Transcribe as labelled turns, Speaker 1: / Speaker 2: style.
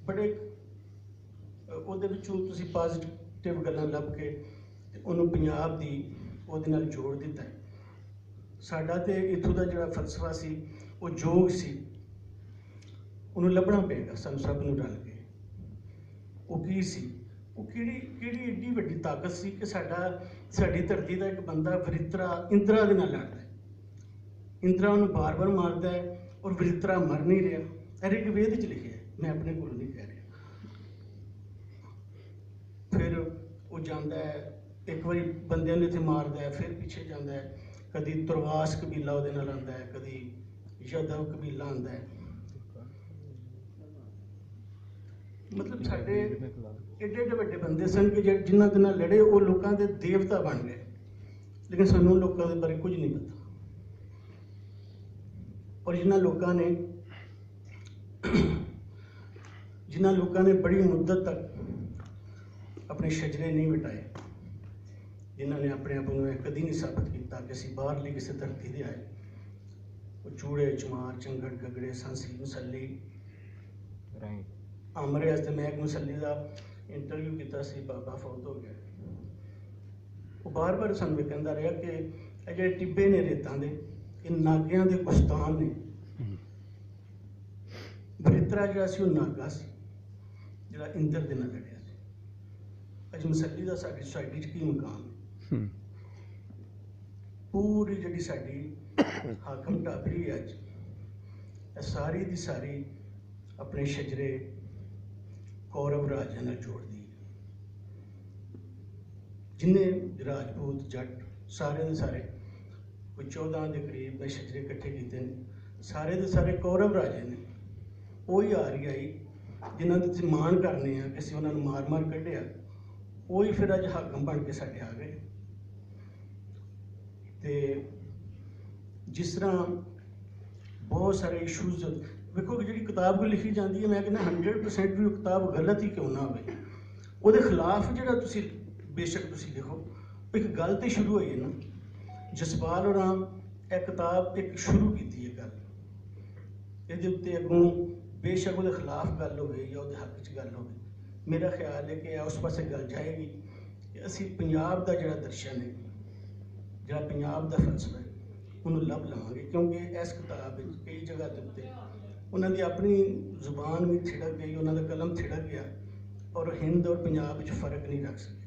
Speaker 1: बड़े ਉਹਦੇ ਵਿੱਚੋਂ ਤੁਸੀਂ ਪੋਜ਼ਿਟਿਵ ਗੱਲਾਂ ਲੱਭ ਕੇ ਉਹਨੂੰ ਪੰਜਾਬ ਦੀ ਉਹਦੇ ਨਾਲ ਜੋੜ ਦਿੱਤਾ ਹੈ। ਸਾਡਾ ਤੇ ਇੱਥੋਂ ਦਾ ਜਿਹੜਾ ਫਲਸਫਾ ਸੀ ਉਹ ਯੋਗ ਸੀ, ਉਹਨੂੰ ਲੱਭਣਾ ਪਏਗਾ ਸਾਨੂੰ ਸਭ ਨੂੰ ਰਲ ਕੇ। ਉਹ ਕੀ ਸੀ, ਉਹ ਕਿਹੜੀ ਏਡੀ ਵੱਡੀ ਤਾਕਤ ਸੀ ਕਿ ਸਾਡੀ ਧਰਤੀ ਦਾ ਇੱਕ ਬੰਦਾ ਵਰਿਤਰਾ ਇੰਦਰਾ ਦੇ ਨਾਲ ਲੜਦਾ ਹੈ। ਇੰਦਰਾ ਉਹਨੂੰ ਬਾਰ-ਬਾਰ ਮਾਰਦਾ ਹੈ ਔਰ ਵਰਿਤਰਾ ਮਰ ਨਹੀਂ ਰਿਹਾ। ਇਹ ਰਿਗਵੇਦ 'ਚ ਲਿਖਿਆ ਹੈ, ਮੈਂ ਆਪਣੇ ਕੋਲ ਨਹੀਂ ਕਹਿ ਰਿਹਾ। फिर वो जाता है एक बार बंदे ने इतने मारता है, फिर पीछे जाता है, कभी तुरवास कबीला वो आता है, कभी यादव कबीला आता है। मतलब साढ़े एडे एडे बड़े बंदे सन कि जिन्होंने के नाल लड़े वो लोगों के देवता बन गए, लेकिन सानू लोगों के बारे कुछ नहीं पता। और जिन्होंने लोगों ने बड़ी मुद्दत तक अपने शजरे नहीं मिटाए, जिन्होंने अपने आप को कभी नहीं साबित किया कि असीं बाहरली किसी धरती से आए। वो चूड़े चमार चंगड़ गगड़े सांसी मुसली आमरे वास्ते मैं एक मुसली का इंटरव्यू किया सी, बाबा फौत हो गया। वो बार बार सानू कहता रहा कि जो टिब्बे ने रेतां दे ये नागियां दे कुस्तान ने। वरित्रा जिहड़ा सी वो नागा सी जिहड़ा इंद्र दे नाल लड़िया। अज मसली का साडी सोसाइटी च की मुकाम है? पूरी जिहड़ी साडी हाकम टाबरी है अज सारी दी सारी अपने शजरे कौरव राजा नाल जोड़दी है। जिन्ने राजपूत जट सारे दे सारे कोई 14 के करीब मैं शजरे इकट्ठे किए हैं, सारे दे सारे कौरव राजे ने। वही आ रही आई जिन्होंने तुसीं मान करने कि असीं उन्होंने मार मार कढ़िया, वही फिर अज हाकम बन के साढ़े आ गए। तो जिस तरह बहुत सारे इशूज देखो जी किताब को लिखी जाती है, मैं कहना 100% भी किताब गलत ही क्यों ना हो, वो खिलाफ जो बेशक तुम लिखो। एक गल तो शुरू हुई है ना, जसपाल और एक किताब एक शुरू की है गल, ये उत्ते अगों बेशक वो खिलाफ गल हो या वो हक च गल हो, मेरा ख्याल है कि उस पासे गल जाएगी कि असी पंजाब का जोड़ा दर्शन है, जोड़ा पंजाब का फलसफा है, उन्होंने लभ लवेंगे। क्योंकि इस किताब कई जगह के उत्ते उन्होंने अपनी जुबान भी थिड़क गई, उन्होंने कलम थिड़क गया और हिंद और पंजाब च फर्क नहीं रख सके।